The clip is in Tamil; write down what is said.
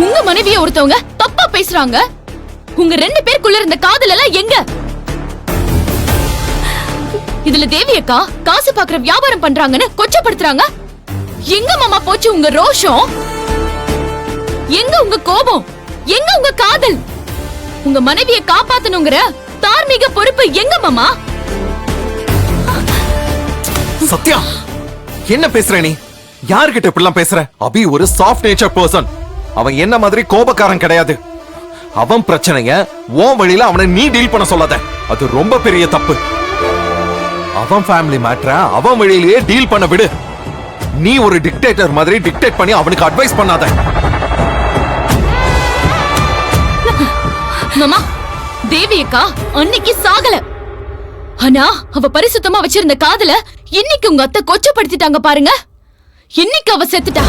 உங்க மனைவிய ஒருத்தவங்க தப்பா பேசுறாங்க. உங்க 2 பேருக்குள்ள இருந்த காதல் எல்லாம் எங்க? இதுல தேவி அக்கா காசு பாக்குற வியாபாரம் பண்றாங்கன்னு கொச்சப்படுத்துறாங்க. எங்க மாமா போச்சு உங்க ரோஷம்? எங்க உங்க கோபம்? எங்க உங்க காதல்? உங்க மனைவிய காப்பாத்தணுங்கிற தார்மீக பொறுப்பு எங்க மாமா? சத்யா, என்ன பேசுற நீ? யார்கிட்ட இப்படிலாம் பேசுற? அபி ஒரு சாஃப்ட் நேச்சர் பர்சன். அவன் என்ன மாதிரி கோபக்காரன் கிடையாது. அவன் பிரச்சனைய உன் வழியில அவனை நீ டீல் பண்ண சொல்லாத. அது ரொம்ப பெரிய தப்பு. அவன் ஃபேமிலி மேட்டரை அவன் வழியிலேயே டீல் பண்ண விடு. நீ ஒரு டிக்டேட்டர் மாதிரி டிக்டேட் பண்ணி அவனுக்கு அட்வைஸ் பண்ணாத. மாமா, தேவி அக்கா அன்னைக்கு சாகல. ஆனா அவ பரிசுத்தமா வச்சிருந்த காதல இன்னைக்கு உங்க அத்தை கொச்சப்படுத்திட்டாங்க பாருங்க. இன்னைக்கு அவ செத்துட்டா.